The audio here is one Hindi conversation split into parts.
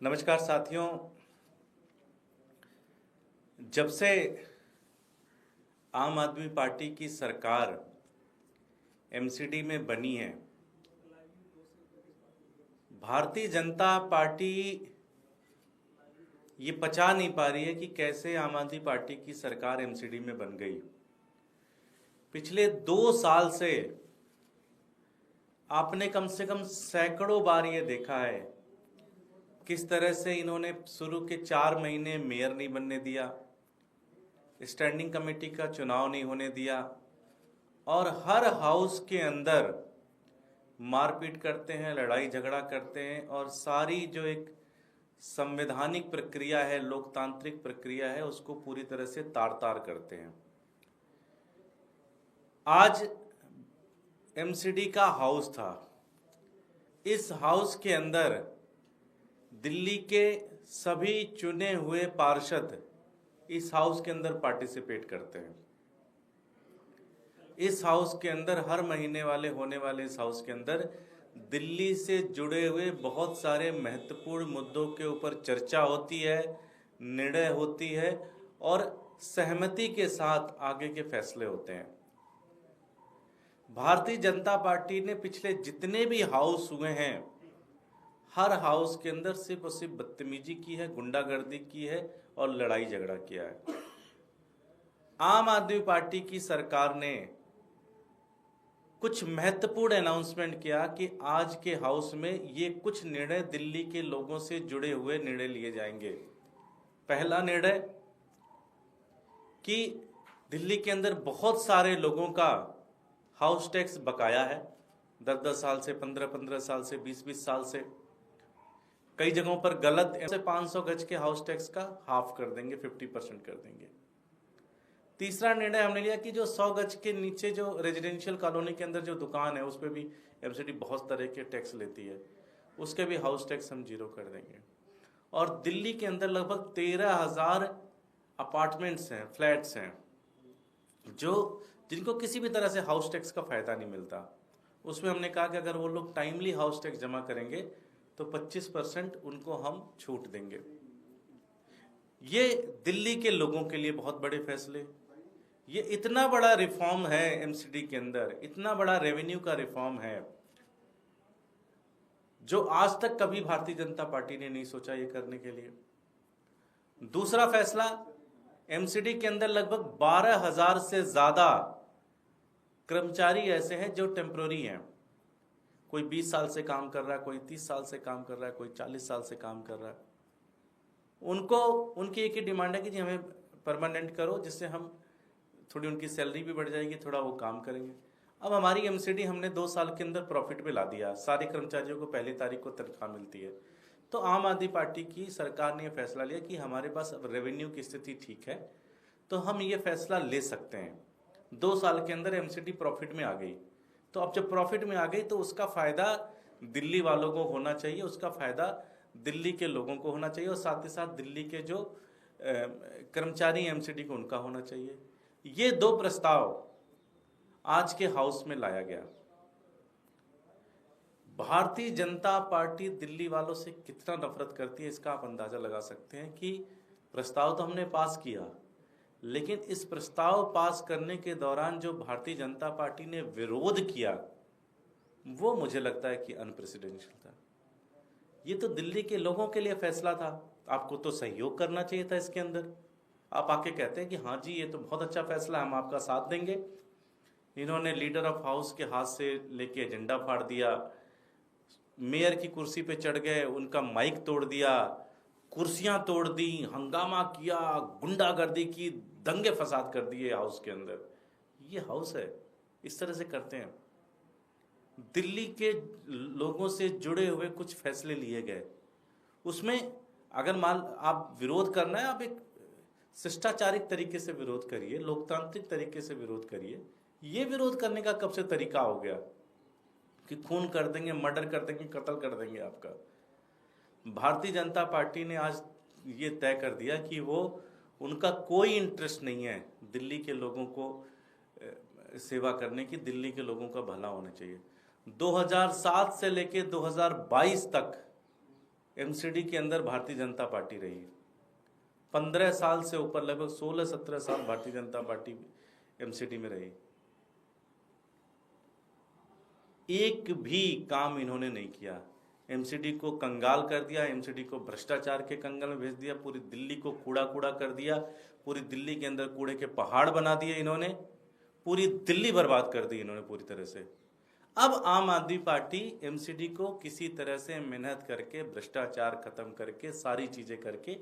नमस्कार साथियों। जब से आम आदमी पार्टी की सरकार एमसीडी में बनी है, भारतीय जनता पार्टी ये पचा नहीं पा रही है कि कैसे आम आदमी पार्टी की सरकार एमसीडी में बन गई। पिछले 2 साल से आपने कम से कम सैकड़ों बार ये देखा है किस तरह से इन्होंने शुरू के 4 महीने मेयर नहीं बनने दिया, स्टैंडिंग कमेटी का चुनाव नहीं होने दिया और हर हाउस के अंदर मारपीट करते हैं, लड़ाई झगड़ा करते हैं और सारी जो एक संवैधानिक प्रक्रिया है, लोकतांत्रिक प्रक्रिया है, उसको पूरी तरह से तार-तार करते हैं। आज एमसीडी का हाउस था। इस हाउस के अंदर दिल्ली के सभी चुने हुए पार्षद इस हाउस के अंदर पार्टिसिपेट करते हैं। इस हाउस के अंदर हर महीने होने वाले इस हाउस के अंदर दिल्ली से जुड़े हुए बहुत सारे महत्वपूर्ण मुद्दों के ऊपर चर्चा होती है, निर्णय होती है और सहमति के साथ आगे के फैसले होते हैं। भारतीय जनता पार्टी ने पिछले जितने भी हाउस हुए हैं, हर हाउस के अंदर सिर्फ और सिर्फ बदतमीजी की है, गुंडागर्दी की है और लड़ाई झगड़ा किया है। आम आदमी पार्टी की सरकार ने कुछ महत्वपूर्ण अनाउंसमेंट किया कि आज के हाउस में ये कुछ निर्णय दिल्ली के लोगों से जुड़े हुए निर्णय लिए जाएंगे। पहला निर्णय कि दिल्ली के अंदर बहुत सारे लोगों का हाउस टैक्स बकाया है, 10-10 साल से, 15-15 साल से, 20-20 साल से। कई जगहों पर गलत से 500 गज के हाउस टैक्स का हाफ कर देंगे, 50% कर देंगे। तीसरा निर्णय हमने लिया कि जो 100 गज के नीचे जो रेजिडेंशियल कॉलोनी के अंदर जो दुकान है उस पर भी एमसीडी बहुत तरह के टैक्स लेती है, उसके भी हाउस टैक्स हम 0 कर देंगे। और दिल्ली के अंदर लगभग 13,000 अपार्टमेंट्स हैं, फ्लैट्स हैं, जिनको किसी भी तरह से हाउस टैक्स का फायदा नहीं मिलता। उसमें हमने कहा कि अगर वो लोग टाइमली हाउस टैक्स जमा करेंगे तो 25% उनको हम छूट देंगे। ये दिल्ली के लोगों के लिए बहुत बड़े फैसले। ये इतना बड़ा रिफॉर्म है एमसीडी के अंदर, इतना बड़ा रेवेन्यू का रिफॉर्म है जो आज तक कभी भारतीय जनता पार्टी ने नहीं सोचा ये करने के लिए। दूसरा फैसला, एमसीडी के अंदर लगभग 12,000 से ज्यादा कर्मचारी ऐसे हैं जो टेम्पररी हैं। कोई 20 साल से काम कर रहा है, कोई 30 साल से काम कर रहा है, कोई 40 साल से काम कर रहा है। उनकी एक ही डिमांड है कि जी हमें परमानेंट करो, जिससे हम थोड़ी उनकी सैलरी भी बढ़ जाएगी, थोड़ा वो काम करेंगे। अब हमारी एमसीडी हमने 2 साल के अंदर प्रॉफिट में ला दिया, सारे कर्मचारियों को पहली तारीख को तनख्वाह मिलती है। तो आम आदमी पार्टी की सरकार ने यह फैसला लिया कि हमारे पास अब रेवेन्यू की स्थिति ठीक है, तो हम ये फैसला ले सकते हैं। 2 साल के अंदर एमसीडी प्रॉफिट में आ गई, तो अब जब प्रॉफिट में आ गई तो उसका फायदा दिल्ली वालों को होना चाहिए, उसका फायदा दिल्ली के लोगों को होना चाहिए और साथ ही साथ दिल्ली के जो कर्मचारी एमसीडी को उनका होना चाहिए। ये 2 प्रस्ताव आज के हाउस में लाया गया। भारतीय जनता पार्टी दिल्ली वालों से कितना नफरत करती है इसका आप अंदाजा लगा सकते हैं कि प्रस्ताव तो हमने पास किया, लेकिन इस प्रस्ताव पास करने के दौरान जो भारतीय जनता पार्टी ने विरोध किया वो मुझे लगता है कि अनप्रेसिडेंशियल था। ये तो दिल्ली के लोगों के लिए फैसला था, आपको तो सहयोग करना चाहिए था इसके अंदर। आप आके कहते हैं कि हाँ जी ये तो बहुत अच्छा फैसला है, हम आपका साथ देंगे। इन्होंने लीडर ऑफ हाउस के हाथ से लेके एजेंडा फाड़ दिया, मेयर की कुर्सी पे चढ़ गए, उनका माइक तोड़ दिया, कुर्सियां तोड़ दी, हंगामा किया, गुंडागर्दी की, दंगे फसाद कर दिए हाउस के अंदर। ये हाउस है, इस तरह से करते हैं। दिल्ली के लोगों से जुड़े हुए कुछ फैसले लिए गए, उसमें अगर मान आप विरोध करना है, आप एक शिष्टाचारिक तरीके से विरोध करिए, लोकतांत्रिक तरीके से विरोध करिए। ये विरोध करने का कब से तरीका हो गया कि खून कर देंगे, मर्डर कर देंगे, कत्ल कर देंगे आपका। भारतीय जनता पार्टी ने आज ये तय कर दिया कि वो उनका कोई इंटरेस्ट नहीं है दिल्ली के लोगों को सेवा करने की, दिल्ली के लोगों का भला होना चाहिए। 2007 से लेकर 2022 तक एमसीडी के अंदर भारतीय जनता पार्टी रही। 15 साल से ऊपर, लगभग 16-17 साल भारतीय जनता पार्टी एमसीडी में रही। एक भी काम इन्होंने नहीं किया। एमसीडी को कंगाल कर दिया, एमसीडी को भ्रष्टाचार के कंगाल में भेज दिया, पूरी दिल्ली को कूड़ा कूड़ा कर दिया, पूरी दिल्ली के अंदर कूड़े के पहाड़ बना दिए इन्होंने, पूरी दिल्ली बर्बाद कर दी इन्होंने पूरी तरह से। अब आम आदमी पार्टी एमसीडी को किसी तरह से मेहनत करके, भ्रष्टाचार खत्म करके, सारी चीजें करके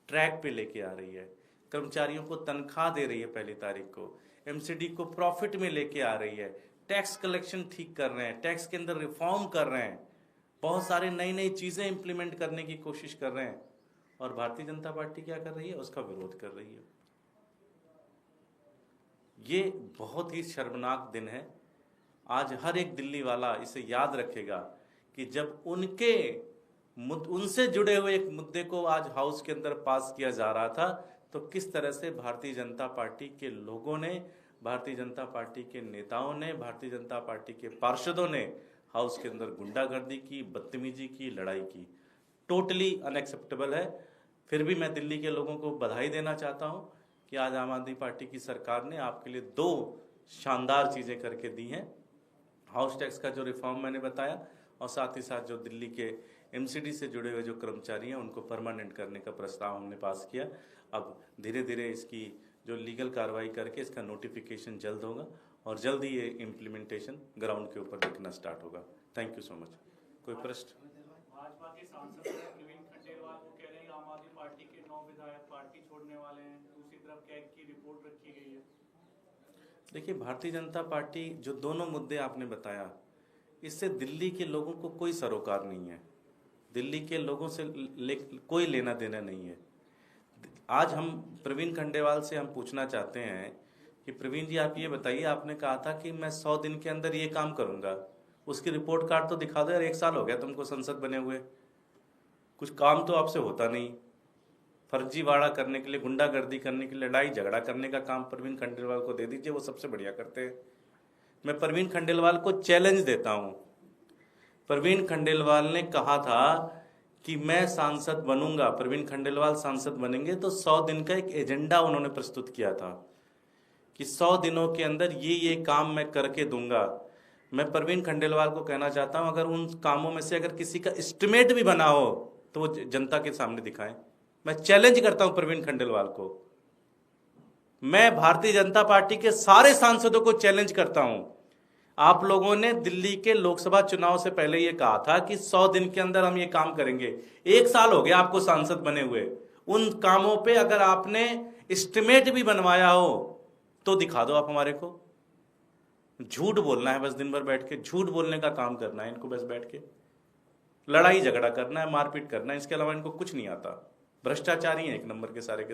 ट्रैक पे लेके आ रही है। कर्मचारियों को तनख्वाह दे रही है पहली तारीख को, एमसीडी को प्रॉफिट में लेके आ रही है, टैक्स कलेक्शन ठीक कर रहे हैं, टैक्स के अंदर रिफॉर्म कर रहे हैं, बहुत सारे नई नई चीजें इंप्लीमेंट करने की कोशिश कर रहे हैं। और भारतीय जनता पार्टी क्या कर रही है? उसका विरोध कर रही है। ये बहुत ही शर्मनाक दिन है। आज हर एक दिल्ली वाला इसे याद रखेगा कि जब उनसे जुड़े हुए एक मुद्दे को आज हाउस के अंदर पास किया जा रहा था, तो किस तरह से भारतीय जनता पार्टी के लोगों ने, भारतीय जनता पार्टी के नेताओं ने, भारतीय जनता पार्टी के पार्षदों ने हाउस के अंदर गुंडागर्दी की, बदतमीजी की, लड़ाई की। टोटली अनएक्सेप्टेबल है। फिर भी मैं दिल्ली के लोगों को बधाई देना चाहता हूं कि आज आम आदमी पार्टी की सरकार ने आपके लिए 2 शानदार चीजें करके दी हैं। हाउस टैक्स का जो रिफॉर्म मैंने बताया, और साथ ही साथ जो दिल्ली के एमसीडी से जुड़े हुए जो कर्मचारी हैं उनको परमानेंट करने का प्रस्ताव हमने पास किया। अब धीरे धीरे इसकी जो लीगल कार्रवाई करके इसका नोटिफिकेशन जल्द होगा और जल्द ही ये इम्प्लीमेंटेशन ग्राउंड के ऊपर दिखना स्टार्ट होगा। Thank you so much. कोई प्रश्न? भाजपा के सांसद प्रवीण खंडेलवाल वो कह रहे हैं आम आदमी पार्टी के 9 विधायक पार्टी छोड़ने वाले हैं। दूसरी तरफ कैग की रिपोर्ट रखी गई है। देखिए, भारतीय जनता पार्टी जो दोनों मुद्दे आपने बताया, इससे दिल्ली के लोगों को कोई सरोकार नहीं है, दिल्ली के लोगों से कोई लेना देना नहीं है। आज हम प्रवीण खंडेलवाल से हम पूछना चाहते हैं कि प्रवीण जी, आप ये बताइए, आपने कहा था कि मैं 100 दिन के अंदर ये काम करूंगा, उसकी रिपोर्ट कार्ड तो दिखा दो यार। 1 साल हो गया तुमको संसद बने हुए, कुछ काम तो आपसे होता नहीं। फर्जीवाड़ा करने के लिए, गुंडागर्दी करने के लिए, लड़ाई झगड़ा करने का काम प्रवीण खंडेलवाल को दे दीजिए, वो सबसे बढ़िया करते हैं। मैं प्रवीण खंडेलवाल को चैलेंज देता हूं। प्रवीण खंडेलवाल ने कहा था कि मैं सांसद बनूंगा, प्रवीण खंडेलवाल सांसद बनेंगे, तो 100 दिन का एक एजेंडा उन्होंने प्रस्तुत किया था कि 100 दिनों के अंदर ये काम मैं करके दूंगा। मैं प्रवीण खंडेलवाल को कहना चाहता हूं, अगर उन कामों में से अगर किसी का एस्टिमेट भी बना हो तो वो जनता के सामने दिखाएं। मैं चैलेंज करता हूं प्रवीण खंडेलवाल को। मैं भारतीय जनता पार्टी के सारे सांसदों को चैलेंज करता हूं। आप लोगों ने दिल्ली के लोकसभा चुनाव से पहले ये कहा था कि 100 दिन के अंदर हम ये काम करेंगे। 1 साल हो गया आपको सांसद बने हुए। उन कामों पे अगर आपने एस्टिमेट भी बनवाया हो तो दिखा दो आप हमारे को। झूठ बोलना है बस, दिन भर बैठ के झूठ बोलने का काम करना है इनको, बस बैठ के लड़ाई झगड़ा करना है, मारपीट करना है, इसके अलावा इनको कुछ नहीं आता। भ्रष्टाचारी हैं 1 नंबर के सारे।